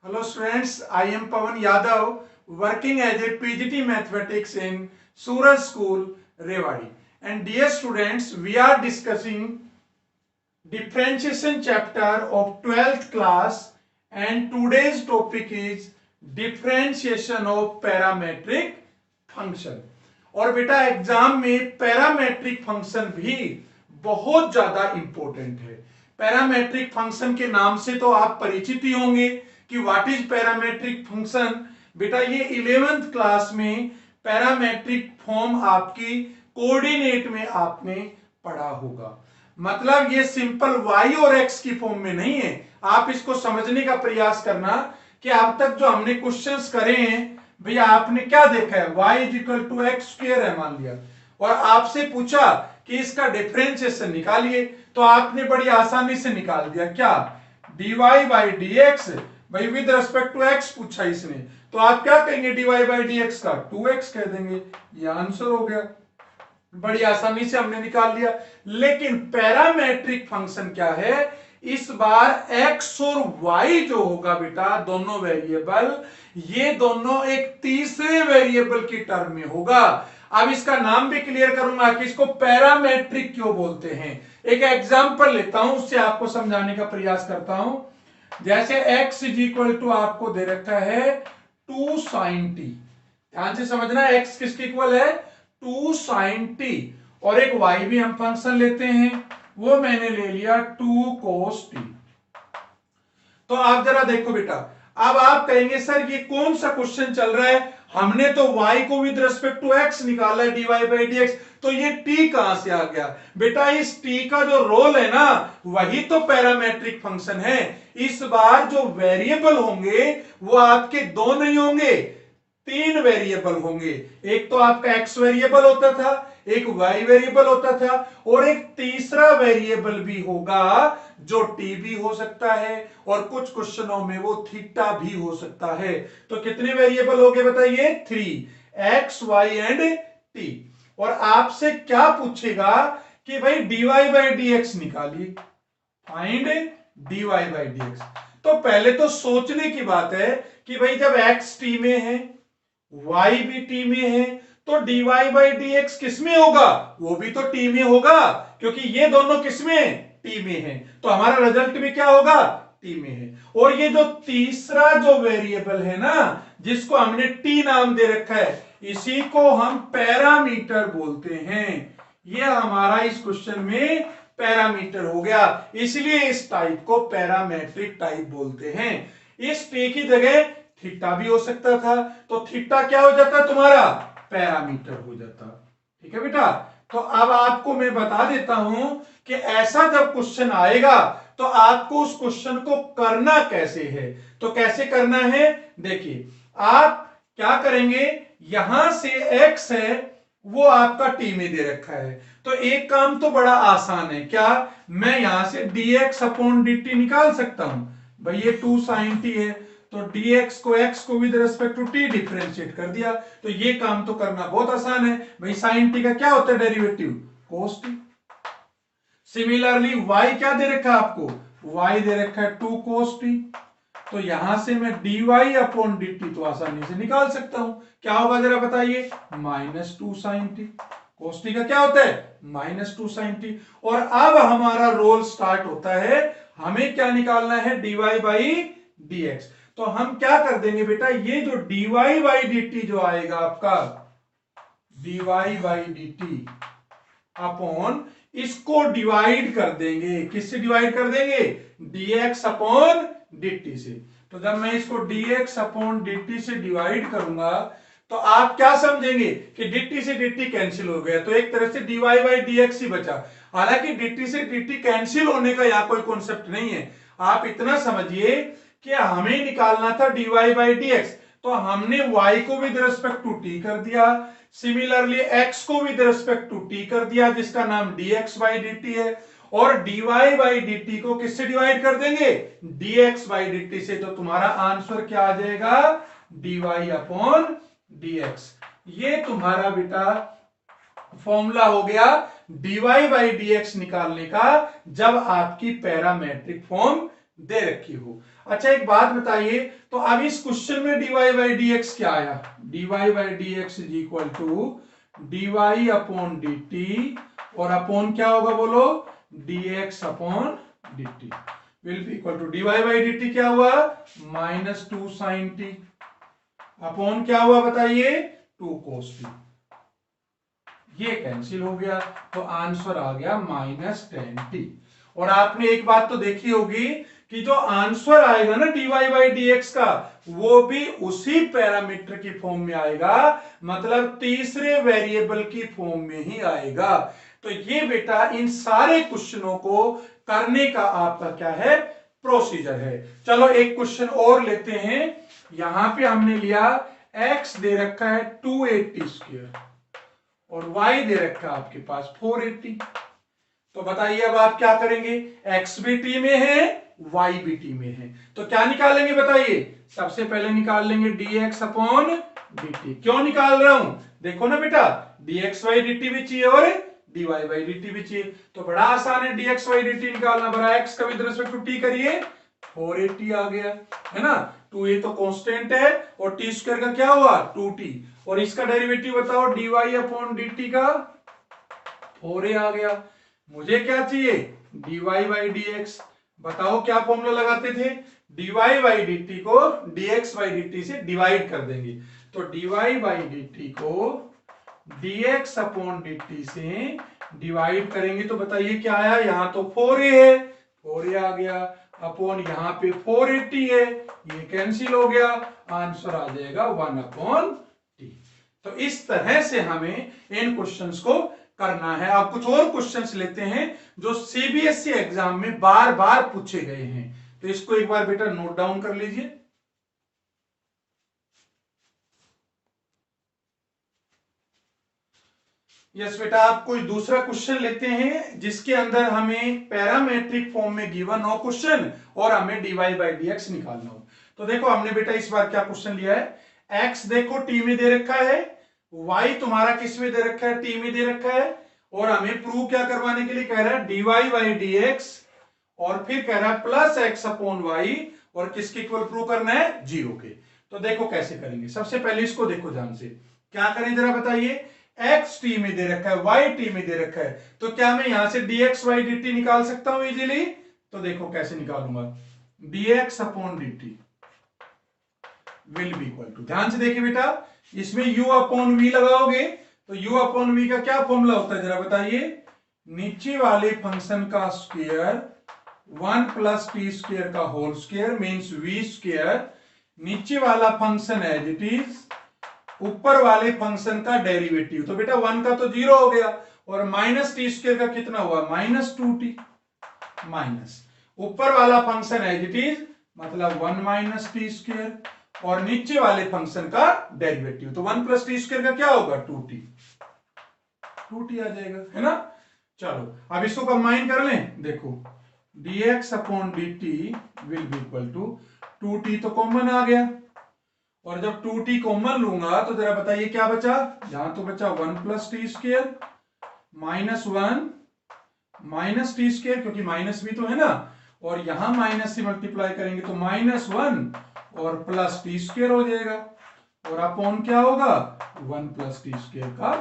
Hello students, I am Pawan Yadav working as a PGT Mathematics in Suraj School, Rewari. And dear students, we are discussing differentiation chapter of 12th class and today's topic is differentiation of parametric function. और बेटा exam में parametric function भी बहुत ज्यादा important है। Parametric function के नाम से तो आप परिचित ही होंगे कि व्हाट इज पैरामेट्रिक फंक्शन। बेटा ये 11th क्लास में पैरामेट्रिक फॉर्म आपकी कोऑर्डिनेट में आपने पढ़ा होगा। मतलब ये सिंपल y और x की फॉर्म में नहीं है। आप इसको समझने का प्रयास करना कि अब तक जो हमने क्वेश्चंस करे हैं भैया आपने क्या देखा है, y is equal to x square है मान लिया और आपसे पूछा कि इसका डिफरेंशिएशन निकालिए तो आपने बड़ी आसानी से निकाल दिया। क्या dy बाई डी एक्स, भाई विद रेस्पेक्ट टू x पूछा इसने तो आप क्या कहेंगे dy बाई डी एक्स का 2x कह देंगे, ये आंसर हो गया। बड़ी आसानी से हमने निकाल लिया। लेकिन पैरामेट्रिक फंक्शन क्या है, इस बार x और y जो होगा बेटा दोनों वेरिएबल, ये दोनों एक तीसरे वेरिएबल की टर्म में होगा। अब इसका नाम भी क्लियर करूंगा कि इसको पैरामेट्रिक क्यों बोलते हैं। एक एग्जांपल लेता हूं, उससे आपको समझाने का प्रयास करता हूं। जैसे x इज इक्वल टू आपको दे रखा है 2 sin t, ध्यान से समझना x किसके इक्वल है 2 sin t, और एक y भी हम फंक्शन लेते हैं, वो मैंने ले लिया 2 cos t। तो आप जरा देखो बेटा, अब आप कहेंगे सर ये कौन सा क्वेश्चन चल रहा है, हमने तो y को विद रेस्पेक्ट टू x निकाला है dy बाई डी एक्स, तो ये t कहां से आ गया। बेटा इस t का जो रोल है ना वही तो पैरामेट्रिक फंक्शन है। इस बार जो वेरिएबल होंगे वो आपके दो नहीं होंगे, 3 वेरिएबल होंगे। एक तो आपका x वेरिएबल होता था, एक y वेरिएबल होता था और एक तीसरा वेरिएबल भी होगा जो t भी हो सकता है और कुछ क्वेश्चनों में वो थीटा भी हो सकता है। तो कितने वेरिएबल हो गए बताइए 3, x y एंड t। और आपसे क्या पूछेगा कि भाई dy बाई डी एक्स निकालिए, find dy by d x. तो पहले तो सोचने की बात है कि भाई जब x t में है y भी t में है तो dy बाई डी एक्स किस में होगा, वो भी तो t में होगा, क्योंकि ये दोनों किस में t में है, तो हमारा रिजल्ट भी क्या होगा t में है। और ये जो तीसरा जो वेरिएबल है ना जिसको हमने t नाम दे रखा है, इसी को हम पैरामीटर बोलते हैं। ये हमारा इस क्वेश्चन में पैरामीटर हो गया, इसलिए इस टाइप को पैरामेट्रिक टाइप बोलते हैं। इस t की जगह थीटा भी हो सकता था, तो थीटा क्या हो जाता तुम्हारा पैरामीटर हो जाता। ठीक है बेटा, तो अब आपको मैं बता देता हूं कि ऐसा जब क्वेश्चन आएगा तो आपको उस क्वेश्चन को करना कैसे है। तो कैसे करना है, देखिए आप क्या करेंगे, यहां से x है वो आपका t में दे रखा है, तो एक काम तो बड़ा आसान है, क्या मैं यहां से dx अपॉन dt निकाल सकता हूं। भाई ये 2 sin t है तो dx को x को with respect to t differentiate कर दिया, तो ये काम तो करना बहुत आसान है। भाई sin t का क्या होता है derivative cos t। Similarly y क्या दे रखा है आपको, y दे रखा है 2 cos t, तो यहां से मैं dy अपॉन dt तो आसानी से निकाल सकता हूं। क्या होगा जरा बताइए, -2 sin t। cos t का क्या होता है -2 sin t। और अब हमारा रोल स्टार्ट होता है, हमें क्या निकालना है dy बाई dx। तो हम क्या कर देंगे बेटा, ये जो dy बाई dt जो आएगा आपका dy बाई dt अपॉन, इसको डिवाइड कर देंगे, किससे डिवाइड कर देंगे dx अपॉन dt से। तो जब मैं इसको dx अपॉन dt से डिवाइड करूंगा तो आप क्या समझेंगे कि dt से dt कैंसिल हो गया, तो एक तरह से dy बाई dx ही बचा। हालांकि dt से dt कैंसिल होने का यहां कोई कॉन्सेप्ट नहीं है, आप इतना समझिए कि हमें निकालना था dy बाई dx, तो हमने y को विद रेस्पेक्ट टू t कर दिया, सिमिलरली x को विद रेस्पेक्ट टू t कर दिया जिसका नाम dx बाई dt है, और dy बाई dt को किससे डिवाइड कर देंगे dx बाई dt से, तो तुम्हारा आंसर क्या आ जाएगा dy अपॉन dx। ये तुम्हारा बेटा फॉर्मूला हो गया dy बाई dx निकालने का जब आपकी पैरामेट्रिक फॉर्म दे रखी हो। अच्छा एक बात बताइए, तो अब इस क्वेश्चन में dy बाई डी एक्स क्या आया? dy by d x is equal to dy upon d t, और अपॉन क्या होगा बोलो? dx upon d t will be equal to dy by d t क्या हुआ? माइनस 2 साइन टी, अपॉन क्या हुआ बताइए? 2 कोस टी। ये कैंसिल हो गया, तो आंसर आ गया माइनस 10t। और आपने एक बात तो देखी होगी कि जो आंसर आएगा ना dy बाई डी एक्स का, वो भी उसी पैरामीटर की फॉर्म में आएगा, मतलब तीसरे वेरिएबल की फॉर्म में ही आएगा। तो ये बेटा इन सारे क्वेश्चनों को करने का आपका क्या है? प्रोसीजर है। चलो एक क्वेश्चन और लेते हैं। यहां पे हमने लिया x दे रखा है 280 स्क्वायर और y दे रखा है आपके पास 480। तो बताइए अब आप क्या करेंगे? x भी t में है, y भी t में है, तो क्या निकालेंगे बताइए? सबसे पहले निकाल लेंगे dx अपॉन dt। क्यों निकाल रहा हूं? देखो ना बेटा, dx बाई dt भी चाहिए और dy बाई dt भी चाहिए, तो बड़ा आसान है dx बाई dt निकालना। बड़ा x का विद रिस्पेक्ट टू t करिए, 480 आ गया, है ना। 2a तो कांस्टेंट है और t स्क्वायर का क्या हुआ? 2t, और इसका डेरिवेटिव बताओ dy अपॉन dt का 4a आ गया। मुझे क्या चाहिए? dy by dx। बताओ क्या फॉर्मूला लगाते थे? dy बाई dt को dx बाई dt से डिवाइड कर देंगे, तो dy बाई dt को dx अपॉन dt से डिवाइड करेंगे तो बताइए क्या आया? यहां तो 4a है, 4a आ गया, अपॉन यहां पे 480 है, ये कैंसिल हो गया, आंसर आ जाएगा 1 अपॉन t। तो इस तरह से हमें इन क्वेश्चंस को करना है। अब कुछ और क्वेश्चंस लेते हैं जो सीबीएसई एग्जाम में बार बार पूछे गए हैं, तो इसको एक बार बेटा नोट डाउन कर लीजिए। यस बेटा, आप कोई दूसरा क्वेश्चन लेते हैं जिसके अंदर हमें पैरामेट्रिक फॉर्म में गिवन हो क्वेश्चन और हमें dy बाई डी एक्स निकालना हो। तो देखो हमने बेटा इस बार क्या क्वेश्चन लिया है? x देखो t में दे रखा है, y तुम्हारा किस में दे रखा है? t में दे रखा है, और हमें प्रूव क्या करवाने के लिए कह रहा है? dy बाई डी एक्स, और फिर कह रहा है प्लस एक्स अपॉन वाई, और किसके इक्वल प्रूव करना है? 0 के। तो देखो कैसे करेंगे। सबसे पहले इसको देखो ध्यान से, क्या करें जरा बताइए? x t में दे रखा है, y t में दे रखा है, तो क्या मैं यहां से dx बाई dt निकाल सकता हूं इजीली? तो देखो कैसे निकालूंगा, dx upon dt will be equal to, ध्यान से देखिए बेटा, इसमें u अपॉन v लगाओगे तो u अपॉन v का क्या फॉर्मूला होता है जरा बताइए? नीचे वाले फंक्शन का स्क्वायर 1 प्लस टी स्क्वायर का whole square means v square, नीचे वाला फंक्शन एज इट इज, ऊपर वाले फंक्शन का डेरिवेटिव। तो बेटा 1 का तो 0 हो गया, और माइनस टी स्क्वायर का कितना हुआ? माइनस 2t, माइनस ऊपर वाला फंक्शन एज इट इज मतलब 1 माइनस टी स्क्वायर, और नीचे वाले फंक्शन का डेरिवेटिव, तो 1 प्लस टी स्क्वायर का क्या होगा? 2t, 2t आ जाएगा, है ना। चलो अब इसको कंबाइन कर लें, देखो dx upon dt will be equal to 2t, तो कॉमन आ गया, और जब 2t कॉमन लूंगा तो जरा बताइए क्या बचा? यहां तो बचा 1 plus t square minus 1 minus T square, क्योंकि माइनस भी तो है ना, और यहां माइनस से मल्टीप्लाई करेंगे तो माइनस 1 और प्लस टी स्क्वायर हो जाएगा, और अपॉन क्या होगा? 1 प्लस टी स्क्वायर का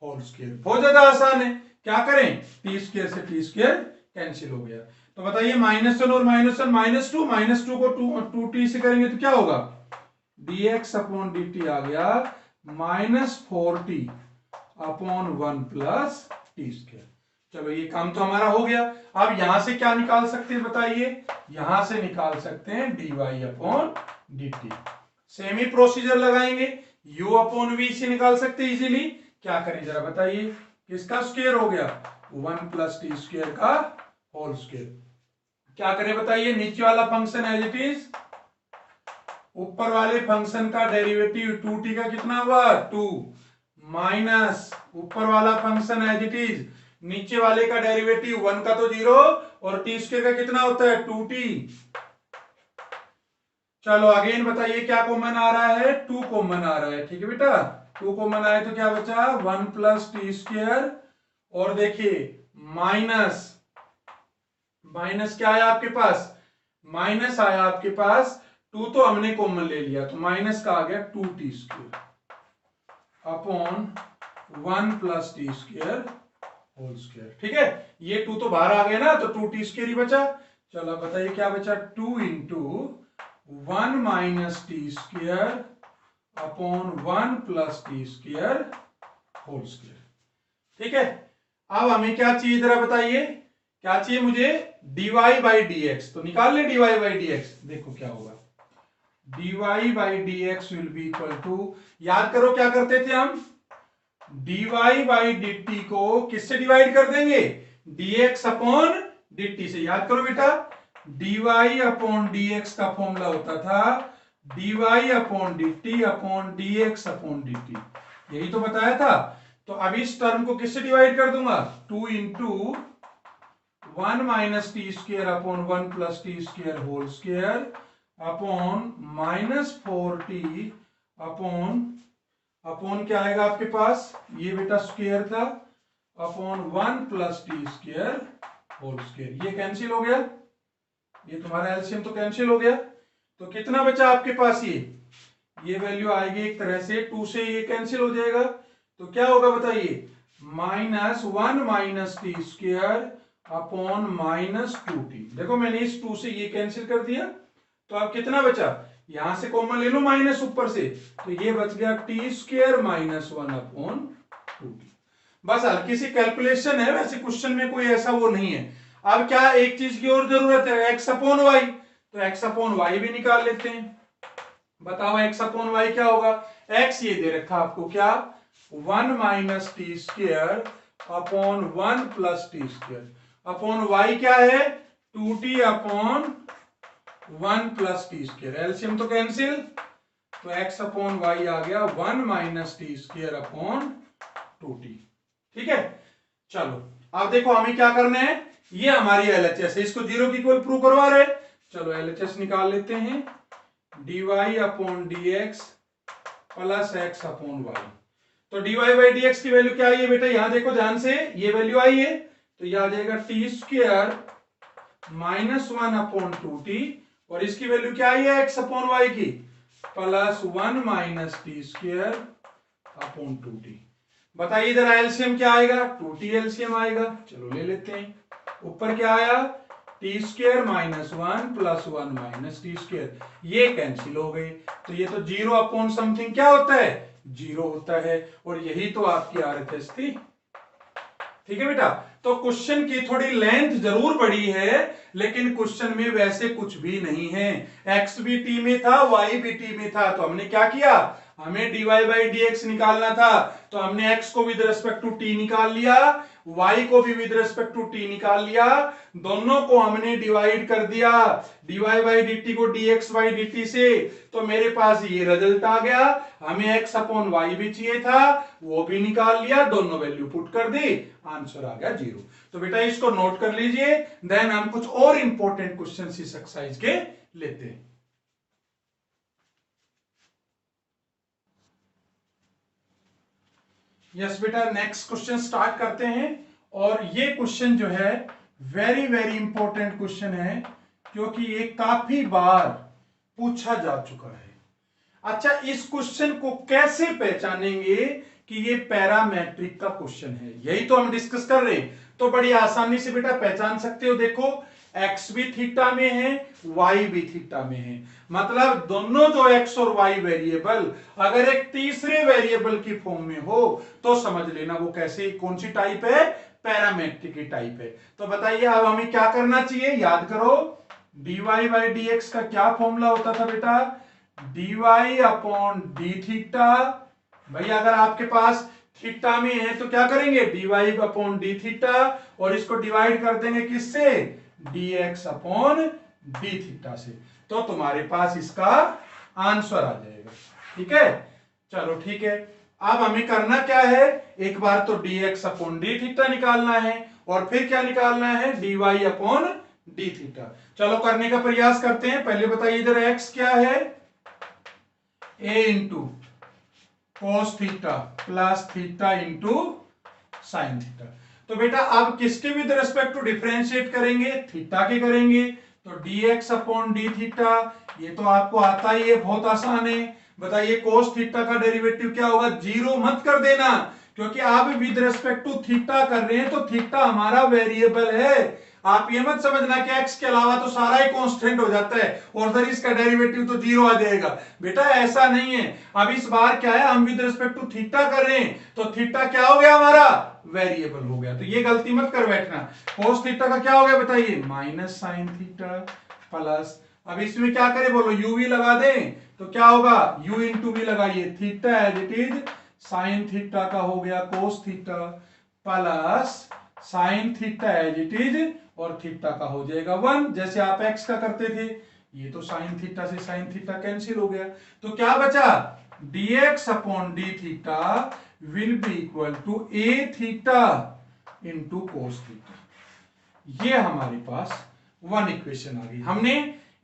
होल स्क्वायर। बहुत ज्यादा आसान है, क्या करें? टी स्क्वायर से टी स्क्वायर कैंसिल हो गया, तो बताइए माइनस 1 और माइनस 1 माइनस 2 को 2t से करेंगे तो क्या होगा? dx अपॉन dt आ गया minus 4t upon 1 plus t square. चलो ये काम तो हमारा हो गया। अब यहां से क्या निकाल सकते हैं बताइए? यहां से निकाल सकते हैं dy अपॉन dt। सेम ही प्रोसीजर लगाएंगे, u अपॉन v से निकाल सकते हैं इजीली। क्या करें जरा बताइए? किसका स्क्वायर हो गया? 1 प्लस टी स्क्वायर का होल स्क्वायर। क्या करें बताइए? नीचे वाला फंक्शन एज इट इज, ऊपर वाले फंक्शन का डेरिवेटिव 2t का कितना हुआ? 2 माइनस ऊपर वाला फंक्शन एज इट इज, नीचे वाले का डेरिवेटिव 1 का तो 0 और टी स्क्वायर का कितना होता है? 2t। चलो अगेन बताइए क्या कॉमन आ रहा है? 2 कॉमन आ रहा है, ठीक है बेटा। 2 कॉमन आए तो क्या बचा? 1 प्लस टी स्क्वायर, और देखिए माइनस, माइनस क्या है आपके पास? माइनस आया आपके पास 2 तो हमने कॉमन ले लिया तो माइनस का आ गया 2t² upon 1 plus t² whole square. ठीक है, ये 2 तो बाहर आ गया ना, तो 2t² ही बचा। चलो अब बताइए क्या बचा, 2 into 1 minus t² upon 1 plus t² whole square. ठीक है, अब हमें क्या चाहिए जरा बताइए, क्या चाहिए मुझे, dy बाई dx। तो निकाल ले dy बाई dx। देखो क्या होगा, dy by dx will be equal to, याद करो क्या करते थे हम, dy बाई dt को किससे डिवाइड कर देंगे, dx अपॉन dt से। याद करो बेटा, dy अपॉन dx का फॉर्मूला होता था dy upon dt upon dx upon dt, यही तो बताया था। तो अब इस टर्म को किससे डिवाइड कर दूंगा, 2 into 1 minus t² upon 1 plus t² whole square upon minus 4t upon क्या आएगा आपके पास, ये बेटा स्क्वायर था, upon 1 plus t² whole square. ये कैंसिल हो गया, ये तुम्हारा एलसीएम तो कैंसिल हो गया। तो कितना बचा आपके पास, ये वैल्यू आएगी एक तरह से 2 से ये कैंसिल हो जाएगा, तो क्या होगा बताइए, minus 1 minus t² upon minus 2t। देखो मैंने इस 2 से ये कैंसिल कर दिया, तो अब कितना बचा, यहां से कॉमन ले लो माइनस ऊपर से, तो ये बच गया t² माइनस 1 अपॉन 2t। बस हल्की सी कैलकुलेशन है, वैसे क्वेश्चन में कोई ऐसा वो नहीं है। अब क्या एक चीज की और जरूरत है, x अपॉन वाई, तो x अपॉन वाई भी निकाल लेते हैं। बताओ x अपॉन वाई क्या होगा, x ये दे रखा आपको क्या, 1 minus t² upon 1 plus t² upon y क्या है, 2t upon 1 plus t²। LCM तो कैंसिल, तो x अपॉन वाई आ गया 1 माइनस t² अपॉन 2t। ठीक है, चलो अब देखो हमें क्या करना है, ये हमारी एलएचएस है, इसको 0 की इक्वल प्रूव करवा रहे, चलो एलएचएस निकाल लेते हैं, dy upon dx plus x upon y। तो dy बाई dx की वैल्यू क्या आई है बेटा, यहां देखो ध्यान से, ये वैल्यू आई है, तो यह आ जाएगा t² माइनस 1 अपॉन 2t, और इसकी वैल्यू क्या आई है x अपॉन y की, plus 1 minus t² upon 2t। बताइए इधर एलसीएम क्या आएगा, 2t एलसीएम आएगा। चलो ले लेते हैं, ऊपर क्या आया, t² minus 1 plus 1 minus t², ये कैंसिल हो गए, तो ये तो 0 अपॉन समथिंग क्या होता है, 0 होता है, और यही तो आपकी आरएचएस थी। ठीक है बेटा, तो क्वेश्चन की थोड़ी लेंथ जरूर बड़ी है, लेकिन क्वेश्चन में वैसे कुछ भी नहीं है। x भी t में था, y भी t में था, तो हमने क्या किया, हमें dy बाई dx निकालना था, तो हमने x को विद रेस्पेक्ट टू t निकाल लिया, y को भी विद रेस्पेक्ट टू t निकाल लिया, दोनों को हमने डिवाइड कर दिया dy बाई dt को dx बाई dt से, तो मेरे पास ये रिजल्ट आ गया। हमें x अपॉन y भी चाहिए था, वो भी निकाल लिया, दोनों वैल्यू पुट कर दी, आंसर आ गया 0। तो बेटा इसको नोट कर लीजिए, देन हम कुछ और इंपॉर्टेंट क्वेश्चन इस एक्सरसाइज के लेते हैं। यस बेटा, नेक्स्ट क्वेश्चन स्टार्ट करते हैं, और ये क्वेश्चन जो है वेरी वेरी इंपॉर्टेंट क्वेश्चन है, क्योंकि ये काफी बार पूछा जा चुका है। अच्छा, इस क्वेश्चन को कैसे पहचानेंगे कि ये पैरामेट्रिक का क्वेश्चन है, यही तो हम डिस्कस कर रहे हैं। तो बड़ी आसानी से बेटा पहचान सकते हो, देखो x भी थीटा में है, y भी थीटा में है, मतलब दोनों जो x और y वेरिएबल अगर एक तीसरे वेरिएबल की फॉर्म में हो तो समझ लेना वो कैसे, कौन सी टाइप है, पैरामेट्रिक की टाइप है। तो बताइए अब हमें क्या करना चाहिए, याद करो dy बाई dx का क्या फॉर्मूला होता था बेटा, dy अपॉन डी थीटा। भाई अगर आपके पास थीटा में है तो क्या करेंगे, dy अपॉन डी थीटा, और इसको डिवाइड कर देंगे किससे, dx अपॉन डी थीटा से, तो तुम्हारे पास इसका आंसर आ जाएगा। ठीक है, चलो ठीक है, अब हमें करना क्या है, एक बार तो dx अपॉन डी थीटा निकालना है, और फिर क्या निकालना है, dy अपॉन डी थीटा। चलो करने का प्रयास करते हैं। पहले बताइए इधर x क्या है, a into cos theta plus theta into sine theta. तो बेटा अब किसके विद रेस्पेक्ट टू डिफरेंशिएट करेंगे, थीटा के करेंगे, तो dx अपॉन डी थीटा, ये तो आपको आता ही है, बहुत आसान है। बताइए कोस थीटा का डेरिवेटिव क्या होगा? जीरो मत कर देना, क्योंकि आप विद रिस्पेक्ट टू थीटा कर रहे हैं, तो थीटा हमारा वेरिएबल है। आप ये मत समझना कि x के अलावा तो सारा ही कांस्टेंट हो जाता है और फिर इसका डेरिवेटिव तो जीरो आ जाएगा। बेटा ऐसा नहीं है। अब इस बार क्या है, हम विद रिस्पेक्ट टू थीटा कर रहे हैं, तो थीटा क्या हो गया हमारा? वेरिएबल हो गया। तो ये गलती मत कर बैठना। कोस थीटा का क्या हो गया बताइए? माइनस साइन थीटा प्लस, अब इसमें क्या करें बोलो? यू वी लगा दें तो क्या होगा? u इंटू वी लगाइए, theta as it is sine theta का हो गया cos theta plus sine theta as it is, और थीटा का हो जाएगा 1, जैसे आप x का करते थे। ये तो साइन थीटा से साइन थीटा कैंसिल हो गया, तो क्या बचा? dx upon d theta will be equal to a theta into cos theta. ये हमारे पास वन इक्वेशन आ गई। हमने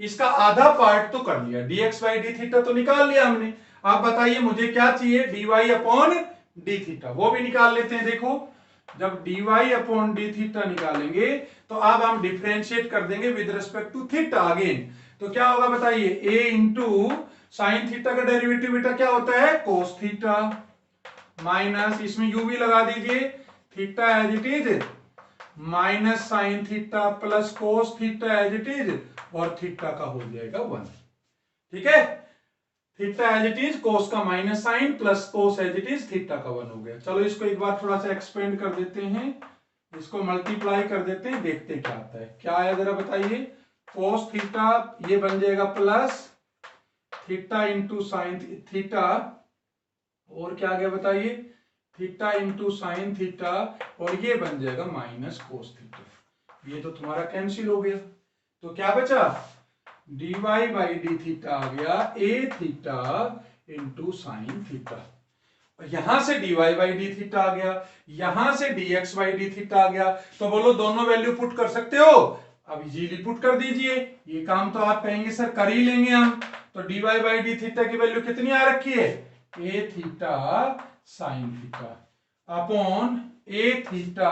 इसका आधा पार्ट तो कर लिया, dx बाई डी थीटा तो निकाल लिया हमने। आप बताइए मुझे क्या चाहिए? dy अपॉन डी थीटा, वो भी निकाल लेते हैं। देखो जब dy अपॉन डी थीटा निकालेंगे तो अब हम डिफरेंशिएट कर देंगे with respect to theta again. तो क्या होगा बताइए? a इंटू साइन थीटा का डेरिवेटिव बेटा क्या होता है? कोस थीटा माइनस, इसमें u भी लगा दीजिए, theta as it is minus sine theta plus cos theta as it is, और थीटा का हो जाएगा 1। ठीक है, theta as it is cos का minus sine plus cos as it is theta का 1 हो गया। चलो इसको एक बार थोड़ा सा एक्सपेंड कर देते हैं, इसको मल्टीप्लाई कर देते हैं, देखते क्या आता है। क्या आया जरा बताइए? कोस थीटा ये बन जाएगा plus theta into sine theta, और क्या आ गया बताइए? थीटा इंटू साइन थीटा, और ये बन जाएगा माइनस कोस थीटा। ये तो तुम्हारा कैंसिल हो गया, तो क्या बचा? dy बाई डी थीटा आ गया ए थीटा इंटू साइन थीटा। यहां से dy बाई डी थीटा आ गया, यहां से dx बाई डी थीटा आ गया। तो बोलो दोनों वैल्यू पुट कर सकते हो? अब इजीली पुट कर दीजिए। ये काम तो आप कहेंगे सर कर ही लेंगे हम। तो dy बाई डी थीटा की वैल्यू कितनी आ रखी है? ए थीटा साइन थीटा अपॉन ए थीटा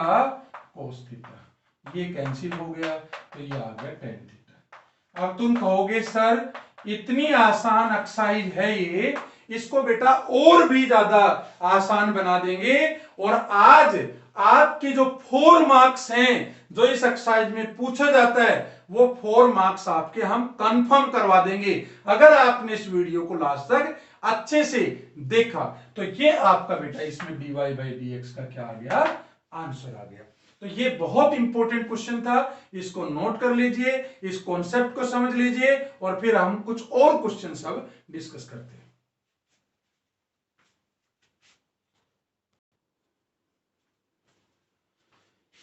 कोस थीटा। ये कैंसिल हो गया, तो ये आ गया टेन थीटा। अब तुम कहोगे सर इतनी आसान एक्सरसाइज है ये, इसको बेटा और भी ज्यादा आसान बना देंगे। और आज आपके जो 4 मार्क्स हैं जो इस एक्सरसाइज में पूछा जाता है, वो 4 मार्क्स आपके हम कंफर्म करवा देंगे अगर आपने इस वीडियो को लास्ट तक अच्छे से देखा। तो ये आपका बेटा इसमें dy बाई dx का क्या आ गया? आंसर आ गया। तो ये बहुत इंपॉर्टेंट क्वेश्चन था, इसको नोट कर लीजिए, इस कॉन्सेप्ट को समझ लीजिए, और फिर हम कुछ और क्वेश्चन सब डिस्कस करते हैं।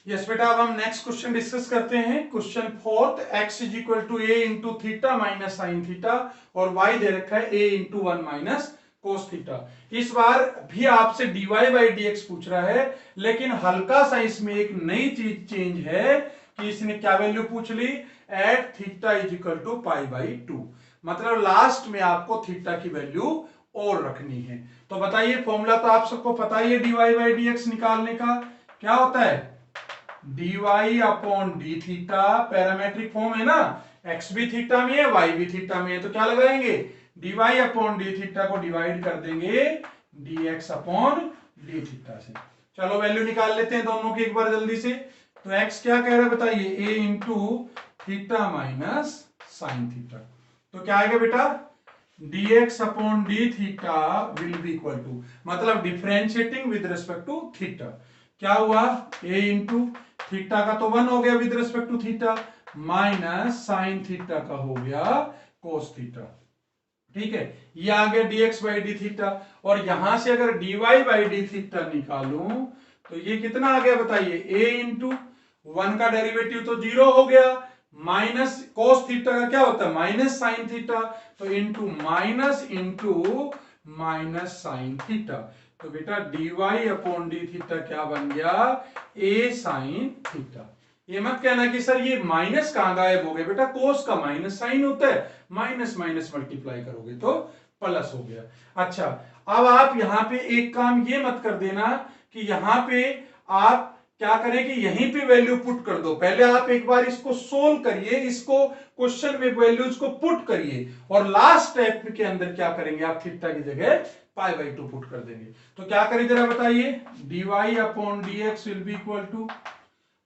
यस बेटा, अब हम नेक्स्ट क्वेश्चन डिस्कस करते हैं। Question 4, x is equal to a into theta minus sine theta, और y दे रखा है a into 1 minus cos theta. इस बार भी आपसे dy बाई dx पूछ रहा है, लेकिन हल्का सा इसमें एक नई चीज चेंज है कि इसने क्या वैल्यू पूछ ली? At theta is equal to pi by 2, मतलब लास्ट में आपको थीटा की वैल्यू और रखनी है। तो बताइए फॉर्मूला तो आप सबको पता ही है dy बाई dx निकालने का। क्या होता है? dy upon d theta, parametric form है ना, x भी थीटा में है y भी थीटा में है, तो क्या लगाएंगे? dy अपॉन डी थीटा को डिवाइड कर देंगे dx अपॉन डी थीटा से। चलो वैल्यू निकाल लेते हैं दोनों की एक बार जल्दी से। तो x क्या कह रहा है बताइए? a into theta minus sine theta. तो क्या आएगा बेटा? dx upon d theta will be equal to, मतलब differentiating with respect to theta. क्या हुआ? a इंटू थीटा का तो 1 हो गया with respect to theta, minus sine theta का हो गया कोस थीटा। ठीक है, ये आ गया dx बाई डी थीटा, और यहां से अगर dy बाई डी थीटा निकालूं तो ये कितना आ गया बताइए? a इंटू 1 का डेरिवेटिव तो 0 हो गया, माइनस कोस थीटा का क्या होता है? माइनस साइन थीटा, तो इंटू माइनस साइन थीटा। तो बेटा dy अपॉन डी थीटा क्या बन गया? a sine theta. ये मत कहना कि सर ये माइनस कहां गायब हो गया, बेटा कोस का माइनस साइन होता है, माइनस माइनस मल्टीप्लाई करोगे तो प्लस हो गया। अच्छा, अब आप यहां पे एक काम ये मत कर देना कि यहां पे आप क्या करें कि यहीं पे वैल्यू पुट कर दो। पहले आप एक बार इसको सोल्व करिए, इसको क्वेश्चन में वैल्यूज को पुट करिए, और लास्ट स्टेप के अंदर क्या करेंगे आप थीटा की जगह π/2 पुट कर देंगे। तो क्या करें जरा बताइए, dy/dx will be equal to,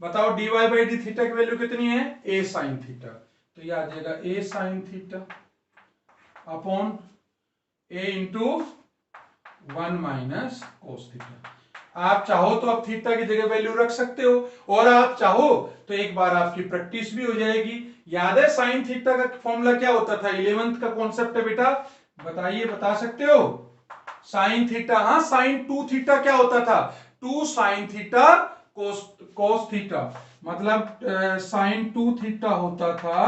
बताओ dy/d थीटा की वैल्यू कितनी है, a sin थीटा। तो ये आ जाएगा a sin theta upon a into 1 minus cos theta. आप चाहो तो आप थीटा की जगह वैल्यू रख सकते हो, और आप चाहो तो एक बार आपकी प्रैक्टिस भी हो जाएगी। याद है साइन थीटा का फॉर्मूला क्या होता था, 11th का कॉन्सेप्ट है बेटा, बताइए, बता सकते हो। साइन थीटा, हाँ साइन 2 थीटा क्या होता था, 2 साइन थीटा कोस थीटा, मतलब साइन 2 थीटा होता था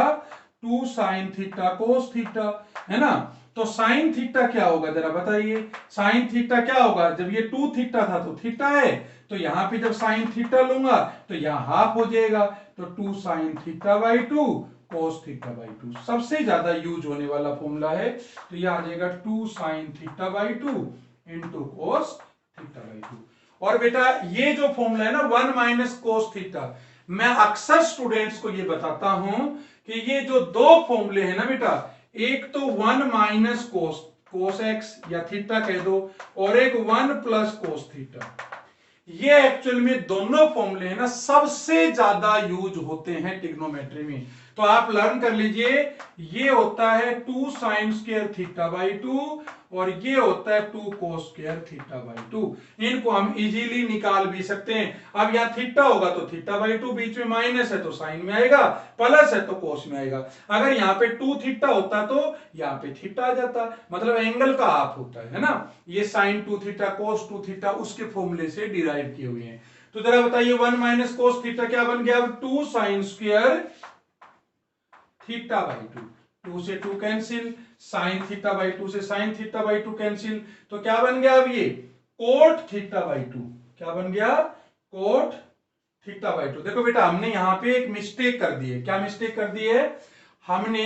2 साइन थीटा कोस थीटा, है ना। तो साइन थीटा क्या होगा जरा बताइए, साइन थीटा क्या होगा, जब ये 2 थीटा था तो थीटा है, तो यहां पे जब साइन थीटा लूंगा तो यहां हाफ हो जाएगा, तो 2 sine theta by 2 cos theta by 2 सबसे ज्यादा यूज होने वाला फॉर्मूला है। तो ये आ जाएगा 2 sine theta by 2 into cos theta by 2। और बेटा ये जो फॉर्मूला है ना 1 माइनस कोस थीटा, मैं अक्सर स्टूडेंट्स को ये बताता हूं कि ये जो दो फॉर्मूले हैं ना बेटा, एक तो 1 माइनस कोस एक्स या थीटा कह दो, और एक 1 प्लस कोस थीटा, ये एक्चुअल में दोनों फॉर्मूले हैं ना सबसे ज्यादा यूज होते हैं ट्रिग्नोमेट्री में। तो आप लर्न कर लीजिए, ये होता है 2 साइन स्क्वायर थीटा बाई 2, और ये होता है 2 कोस स्क्वायर थीटा बाई 2। इनको हम इजीली निकाल भी सकते हैं। अब यहाँ थीटा होगा तो थीटा बाई 2, बीच में माइनस है तो साइन में आएगा, प्लस है तो कोस में आएगा। अगर यहाँ पे 2 थीटा होता तो यहाँ पे थीटा आ जाता, मतलब एंगल का हाफ होता है ना। ये साइन 2 थीटा कोस 2 थीटा उसके फॉर्मूले से डिराइव किए हुए हैं। तो जरा बताइए 1 माइनस कोस थीटा क्या बन गया, 2 साइन स्क्वायर थीटा बाई 2, 2 से 2 कैंसिल, साइन थीटा बाई 2 से साइन थीटा बाई 2 कैंसिल, तो क्या बन गया अब ये कोट थीटा बाई 2, क्या बन गया कोट थीटा बाई 2। देखो बेटा हमने यहां पे एक मिस्टेक कर दी है, क्या मिस्टेक कर दी है, हमने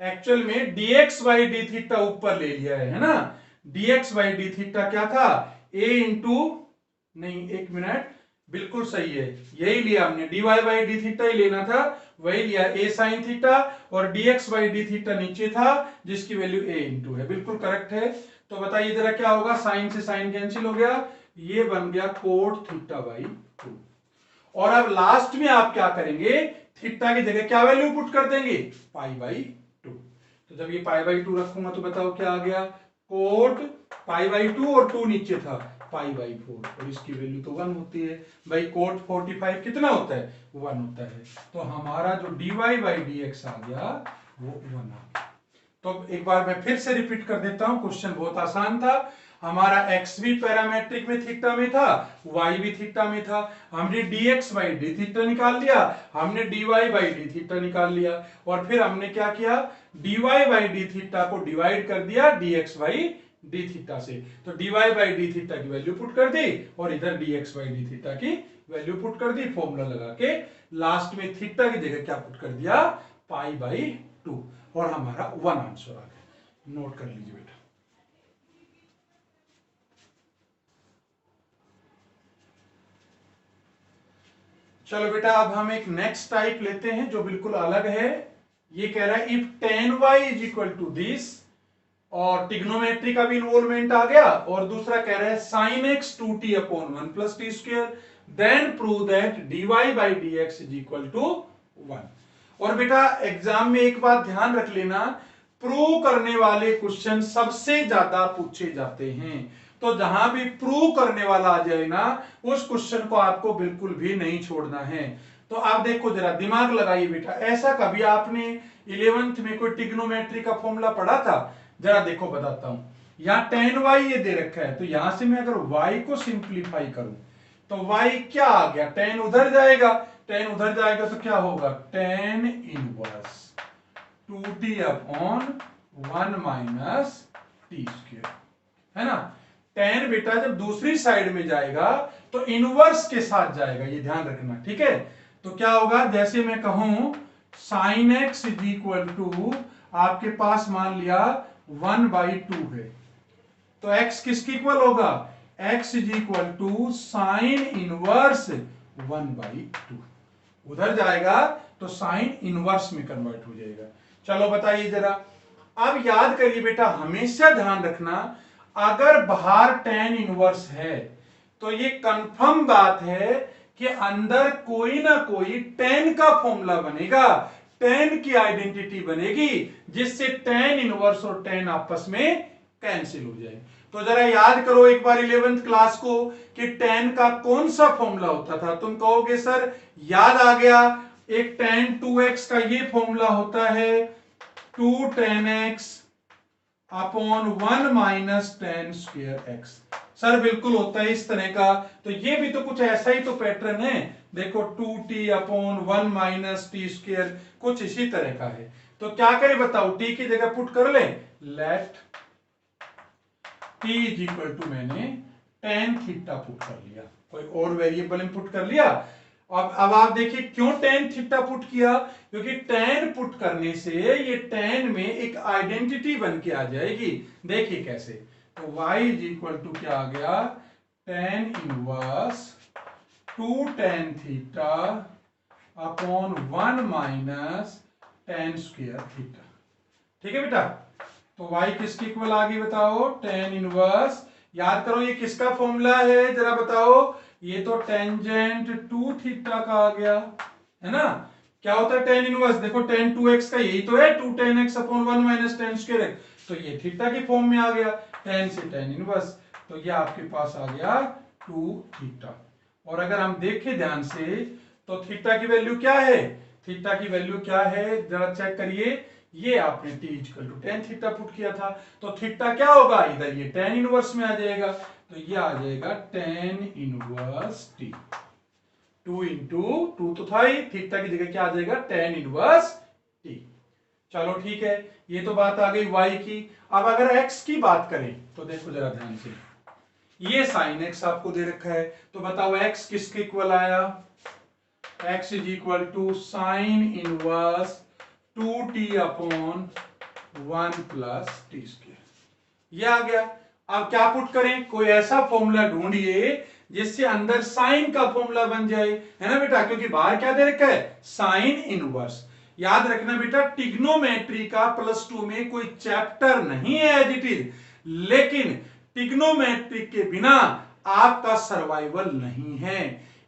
एक्चुअल में dx बाई डी थीटा ऊपर ले लिया है ना। dx बाई डी थीटा क्या था, a इंटू, नहीं एक मिनट, बिल्कुल सही है, यही लिया हमने, dy बाई डी थीटा ही लेना था, वही लिया a साइन थीटा, और dx बाई डी थीटा नीचे था जिसकी वैल्यू a इंटू है, बिल्कुल करेक्ट है। तो बताइए जरा क्या होगा, साइन से साइन कैंसिल हो गया, ये बन गया कोट थीटा बाई 2। और अब लास्ट में आप क्या करेंगे, थीटा की जगह क्या वैल्यू पुट कर देंगे, π/2। तो जब ये π/2 रखूंगा तो बताओ क्या आ गया, कोट π/2 और 2 नीचे था π/4, और इसकी वैल्यू तो 1 होती है भाई। कोट 45 कितना होता है, 1 होता है। तो हमारा जो dy बाई dx आ गया वो 1 आ गया। तो एक बार मैं फिर से रिपीट कर देता हूं, क्वेश्चन बहुत आसान था। हमारा x भी पैरामेट्रिक में थीटा में था, y भी थीटा में था, हमने dx बाई डी थीटा निकाल लिया, हमने dy बाई डी थीटा निकाल लिया, और फिर हमने क्या किया, dy बाई डी थीटा को डिवाइड कर दिया dx बाई डी थीटा से। तो dy बाई डी थीटा की वैल्यू पुट कर दी, और इधर dx बाई डी थीटा की वैल्यू पुट कर दी, फॉर्मूला लगा के लास्ट में थीटा की जगह क्या पुट कर दिया, π/2, और हमारा 1 आंसर आ गया। नोट कर लीजिए बेटा। चलो बेटा अब हम एक नेक्स्ट टाइप लेते हैं जो बिल्कुल अलग है। ये कह रहा है if tan y is equal to this, और टिग्नोमेट्री का भी इन्वॉल्वमेंट आ गया, और दूसरा कह रहा है sin x 2t upon 1 plus t square, then prove that dy by dx is equal to 1। और बेटा एग्जाम में एक बात ध्यान रख लेना, प्रूव करने वाले क्वेश्चन सबसे ज्यादा पूछे जाते हैं। तो जहां भी प्रूव करने वाला आ जाए ना, उस क्वेश्चन को आपको बिल्कुल भी नहीं छोड़ना है। तो आप देखो जरा दिमाग लगाइए बेटा, ऐसा कभी आपने 11th में कोई ट्रिग्नोमेट्री का फॉर्मूला पढ़ा था, जरा देखो बताता हूं। यहां tan y ये दे रखा है, तो यहां से मैं अगर y को सिंप्लीफाई करूं तो y क्या आ गया, tan उधर जाएगा, tan उधर जाएगा तो क्या होगा, tan inverse 2t upon 1 minus T square, है ना। tan बेटा जब दूसरी साइड में जाएगा तो इनवर्स के साथ जाएगा, ये ध्यान रखना, ठीक है। तो क्या होगा, जैसे मैं कहूं sin x is equal to, आपके पास मान लिया 1/2 है, तो x किसके इक्वल होगा, x is equal to sine inverse 1/2, उधर जाएगा तो साइन इनवर्स में कन्वर्ट हो जाएगा। चलो बताइए जरा, अब याद करिए बेटा, हमेशा ध्यान रखना, अगर बाहर tan इनवर्स है तो ये कंफर्म बात है कि अंदर कोई ना कोई tan का फॉर्मूला बनेगा, tan की आइडेंटिटी बनेगी, जिससे tan इनवर्स और tan आपस में कैंसिल हो जाए। तो जरा याद करो एक बार 11th क्लास को कि tan का कौन सा फॉर्मूला होता था। तुम कहोगे सर याद आ गया, एक tan 2x का ये फॉर्मूला होता है 2 tan x upon 1 minus tan square x। Sir बिल्कुल होता है इस तरह का, तो ये भी तो कुछ ऐसा ही तो पैटर्न है। देखो 2t upon 1 minus T square, कुछ इसी तरह का है। तो क्या करें बताओ, t की जगह पुट कर ले, let t is equal to, मैंने tan थीटा पुट कर लिया, कोई और वेरिएबल इनपुट कर लिया। अब आप देखिए क्यों tan थीटा पुट किया, क्योंकि tan पुट करने से ये tan में एक आइडेंटिटी बन के आ जाएगी। देखिए कैसे, तो y इज इक्वल टू क्या आ गया, tan inverse 2 tan theta upon 1 minus tan square theta. ठीक है बेटा, तो y किसके इक्वल आ गई बताओ, tan इनवर्स। याद करो ये किसका फॉर्मूला है जरा बताओ, ये तो टेंजेंट 2 थीटा का आ गया है ना। क्या होता है tan इनवर्स, देखो tan 2x का यही तो है 2 tan x upon 1 minus tan square x, तो ये थीटा की फॉर्म में आ गया, tan से tan इनवर्स, तो ये आपके पास आ गया 2 थीटा। और अगर हम देखें ध्यान से तो थीटा की वैल्यू क्या है, थीटा की वैल्यू क्या है जरा चेक करिए, ये आपने t इक्वल टू tan थीटा पुट किया था, तो थीटा क्या होगा, इधर ये tan इनवर्स में आ जाएगा, तो ये आ जाएगा tan इनवर्स t। 2 इंटू 2 तो था ही, थीटा की जगह क्या आ जाएगा, tan इनवर्स t। चलो ठीक है, ये तो बात आ गई y की। अब अगर x की बात करें तो देखो जरा ध्यान से, ये sin x आपको दे रखा है, तो बताओ x किसके इक्वल आया, x is equal to sine inverse 2t upon 1 plus t square, ये आ गया। अब क्या पुट करें, कोई ऐसा फॉर्मूला ढूंढिए जिससे अंदर साइन का फॉर्मूला बन जाए, है ना बेटा, क्योंकि बाहर क्या दे रखा है, साइन इनवर्स। याद रखना बेटा, टिग्नोमेट्री का +2 में कोई चैप्टर नहीं है एज इट इज, लेकिन टिग्नोमेट्री के बिना आपका सर्वाइवल नहीं है।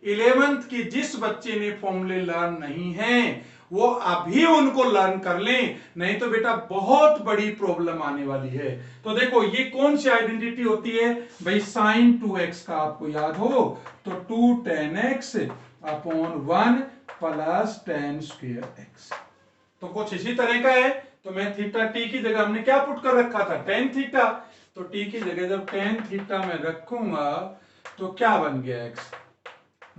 11th के जिस बच्चे ने फॉर्मूले लर्न नहीं है वो अभी उनको लर्न कर लें, नहीं तो बेटा बहुत बड़ी प्रॉब्लम आने वाली है। तो देखो ये कौन सी आइडेंटिटी होती है भाई, साइन 2x का आपको याद हो तो 2 tan x upon 1 plus tan square x, तो कुछ इसी तरह का है। तो मैं थीटा t की जगह हमने क्या पुट कर रखा था, tan थीटा, तो t की जगह जब tan थीटा मैं रखूंगा तो क्या बन गया x,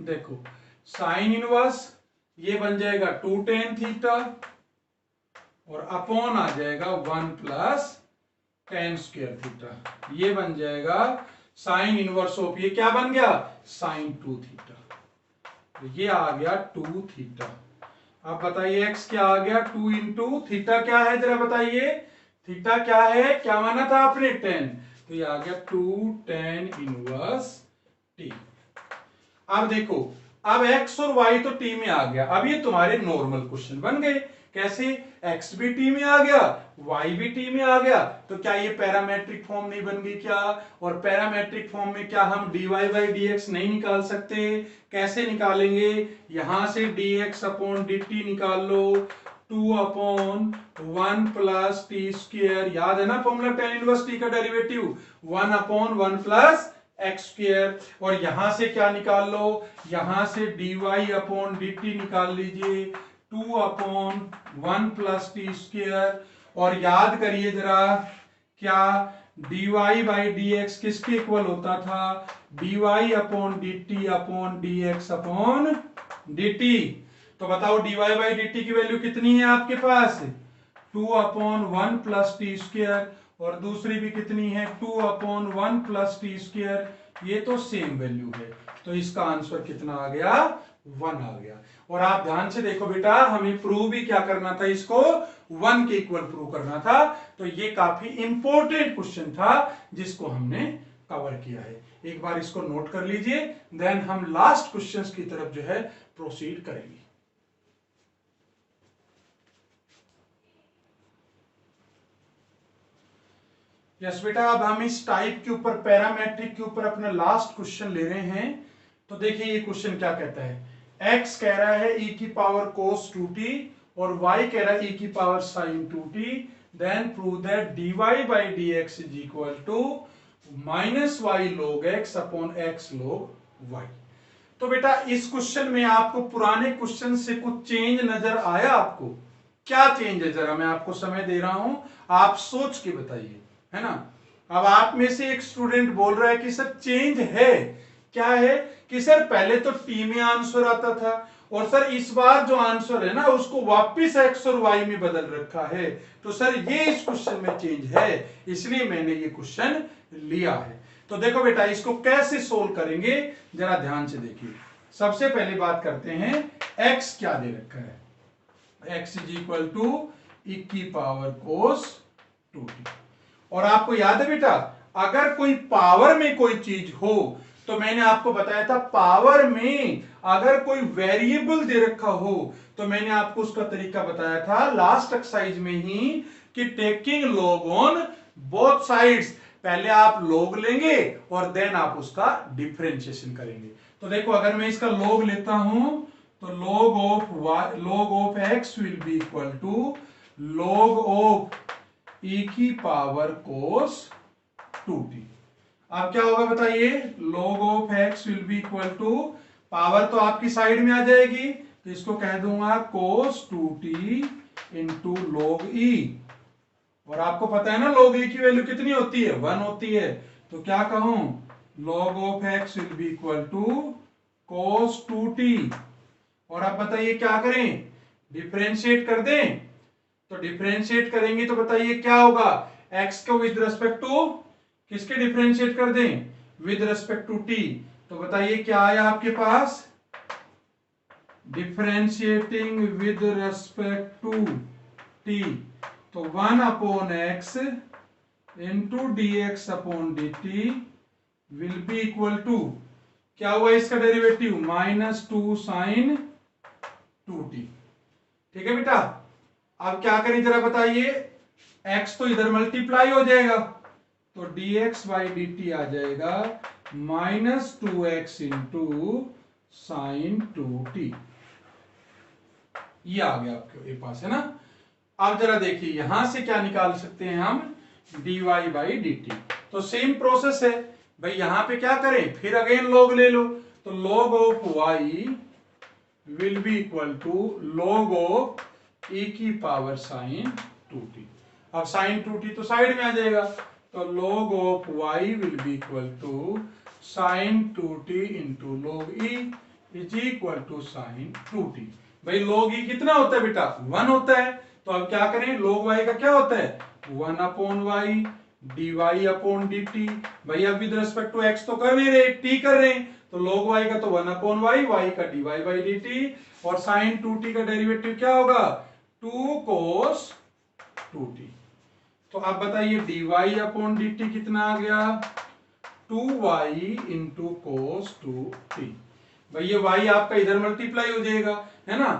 देखो साइन इनवर्स ये बन जाएगा 2 tan थीटा और अपॉन आ जाएगा 1 प्लस tan स्क्वायर थीटा, ये बन जाएगा साइन इनवर्स ऑफ, ये क्या बन गया, साइन 2 थीटा, तो ये आ गया 2 थीटा। अब बताइए x क्या आ गया, 2 इंटू थीटा क्या है जरा बताइए, थीटा क्या है, क्या माना था आपने, tan, तो ये आ गया 2 tan इनवर्स t। अब देखो, अब x और y तो t में आ गया, अब ये तुम्हारे नॉर्मल क्वेश्चन बन गए, कैसे, x भी t में आ गया, y भी t में आ गया, तो क्या ये पैरामेट्रिक फॉर्म नहीं बन गई क्या, और पैरामेट्रिक फॉर्म में क्या हम dy by dx नहीं निकाल सकते, कैसे निकालेंगे, यहां से dx अपॉन dt निकाल लो, 2 अपॉन 1 प्लस टी स्क्वायर, याद है ना फॉर्मूला tan इनवर्स t का derivative, 1 upon 1 plus x square, और यहां से क्या निकाल लो, यहां से dy अपॉन dt निकाल लीजिए, 2 अपॉन 1 प्लस टी स्क्वायर, और याद करिए जरा क्या dy बाई dx किसके इक्वल होता था, dy upon dt upon dx upon dt। तो बताओ dy बाई dt की वैल्यू कितनी है आपके पास, 2 अपॉन 1 प्लस टी स्क्वायर, और दूसरी भी कितनी है 2 अपॉन 1 प्लस टी स्क्वायर, ये तो सेम वैल्यू है, तो इसका आंसर कितना आ गया, 1 आ गया। और आप ध्यान से देखो बेटा, हमें प्रूव भी क्या करना था, इसको 1 के इक्वल प्रूव करना था, तो ये काफी इंपॉर्टेंट क्वेश्चन था जिसको हमने कवर किया है। एक बार इसको नोट कर लीजिए, देन हम लास्ट क्वेश्चंस की तरफ जो है प्रोसीड करेंगे। यस बेटा, अब हम इस टाइप के ऊपर, पैरामेट्रिक के ऊपर अपना लास्ट क्वेश्चन ले रहे हैं। तो देखिए ये क्वेश्चन क्या कहता है। x कह रहा है e की पावर cos 2t और y कह रहा है e की power sin 2t, then prove that dy by dx is equal to minus y log x upon x log y। तो बेटा इस क्वेश्चन में आपको पुराने क्वेश्चन से कुछ चेंज नजर आया? आपको क्या चेंज है, जरा मैं आपको समय दे रहा हूं, आप सोच के बताइए, है ना। अब आप में से एक स्टूडेंट बोल रहा है कि सर चेंज है। क्या है कि सर पहले तो टी में आंसर आता था और सर इस बार जो आंसर है ना उसको वापस एक्स और वाई में बदल रखा है। तो सर ये इस क्वेश्चन में चेंज है, इसलिए मैंने ये क्वेश्चन लिया है। तो देखो बेटा इसको कैसे सोल्व करेंगे, जरा ध्यान से देखिए। सबसे पहले बात करते हैं, x क्या दे रखा है। x is equal to e की पावर कोस 2t। और आपको याद है बेटा, अगर कोई पावर में कोई चीज हो तो मैंने आपको बताया था, पावर में अगर कोई वेरिएबल दे रखा हो तो मैंने आपको उसका तरीका बताया था लास्ट एक्सरसाइज में ही, कि taking log on both sides. पहले आप log लेंगे और देन आप उसका डिफरेंशिएशन करेंगे। तो देखो अगर मैं इसका log लेता हूं तो log of x will be equal to log of e की पावर cos 2t। अब क्या होगा बताइए, log of x will be equal to, power तो आपकी साइड में आ जाएगी तो इसको कह दूंगा cos 2t into log e। और आपको पता है ना log e की वैल्यू कितनी होती है, 1 होती है। तो क्या कहूं, log of x will be equal to cos 2t। और आप बताइए क्या करें, डिफरेंशिएट कर दें। तो डिफरेंशिएट करेंगे तो बताइए क्या होगा, x को विद रिस्पेक्ट टू किसके डिफरेंशिएट कर दें, विद रिस्पेक्ट टू t। तो बताइए क्या आया आपके पास, differentiating with respect to t। तो 1 upon x into dx upon dt will be equal to, क्या हुआ इसका डेरिवेटिव, -2 sin 2t। ठीक है बेटा, अब क्या करें जरा बताइए, x तो इधर मल्टीप्लाई हो जाएगा तो dx बाई dt आ जाएगा -2x इंटू साइन 2t। ये आ गया आपके पास, है ना। अब जरा देखिए यहां से क्या निकाल सकते हैं हम, dy बाई dt। तो सेम प्रोसेस है भाई, यहां पे क्या करें, फिर अगेन log ले लो। तो log of y will be equal to log of e की पावर साइन 2t। अब साइन 2t तो साइड में आ जाएगा, तो log of y will be equal to sine 2t into log e is equal to sine 2t। भाई log e कितना होता है बेटा, 1 होता है। तो अब क्या करें, log y का क्या होता है, 1 upon y dy upon dt। भाई अब विद रिस्पेक्ट टू x तो कर नहीं रहे, t कर रहे हैं, तो log y का तो 1 अपॉन y का dy बाई dt। और साइन 2t का डेरिवेटिव क्या होगा, 2 cos 2t। तो आप बताइए dy अपॉन dt कितना आ गया, 2y इंटू कोस 2t। भाई ये y आपका इधर मल्टीप्लाई हो जाएगा, है ना।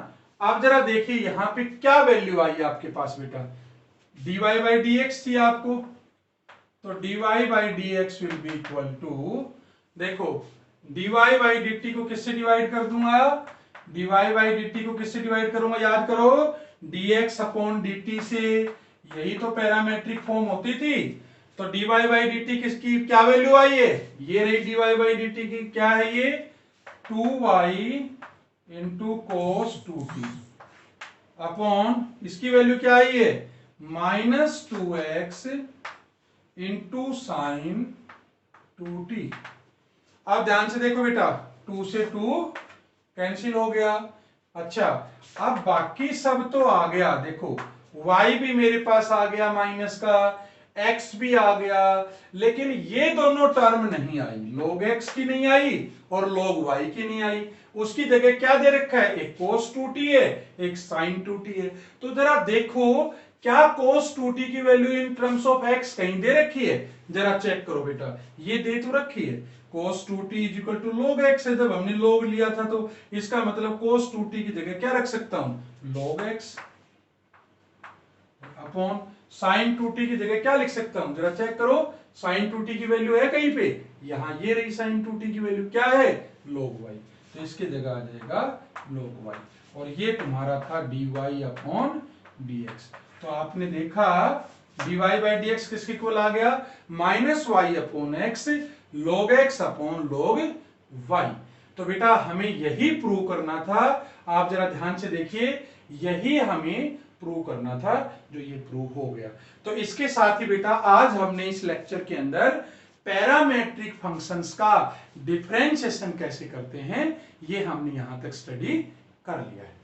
आप जरा देखिए यहां पे क्या वैल्यू आई आपके पास बेटा, dy बाई dx थी आपको, तो dy by dx will be equal to, देखो dy बाई dt को किससे डिवाइड कर दूंगा, dy बाई dt को किससे डिवाइड करूंगा, याद करो dx अपॉन dt से। यही तो पैरामेट्रिक फॉर्म होती थी। तो dy बाई dt किसकी क्या वैल्यू आई है, ये रही dy बाई dt की, क्या है ये, 2y into cos 2t upon इसकी वैल्यू क्या आई है, -2x इंटू साइन 2t। अब ध्यान से देखो बेटा, 2 से 2 कैंसिल हो गया। अच्छा अब बाकी सब तो आ गया, देखो y भी मेरे पास आ गया माइनस का, x भी आ गया, लेकिन ये दोनों टर्म नहीं आई, log x की नहीं आई और log y की नहीं आई। उसकी जगह क्या दे रखा है, एक cos 2t है, एक sin 2t है। तो जरा देखो क्या cos 2t की value in terms of x कहीं दे रखी है? जरा चेक करो बेटा, ये दे तो रखी है cos 2t is equal to log x है। जब हमने log लिया था तो इसका मतलब cos 2t की जगह क्या रख सकता हूं, log x upon sin 2t की जगह क्या लिख सकता हूं, जरा चेक करो, sin 2t की वैल्यू है कहीं पे, यहां ये रही sin 2t की वैल्यू क्या है, log y। तो इसकी जगह आ जाएगा log y, और ये तुम्हारा था dy अपॉन dx। तो आपने देखा dy बाई dx किसके इक्वल आ गया, minus y upon x log x upon log y। तो बेटा हमें यही प्रूव करना था, आप जरा ध्यान से देखिए, यही हमें प्रूव करना था, जो ये प्रूव हो गया। तो इसके साथ ही बेटा आज हमने इस लेक्चर के अंदर पैरामेट्रिक फंक्शंस का डिफरेंशिएशन कैसे करते हैं ये हमने यहां तक स्टडी कर लिया है।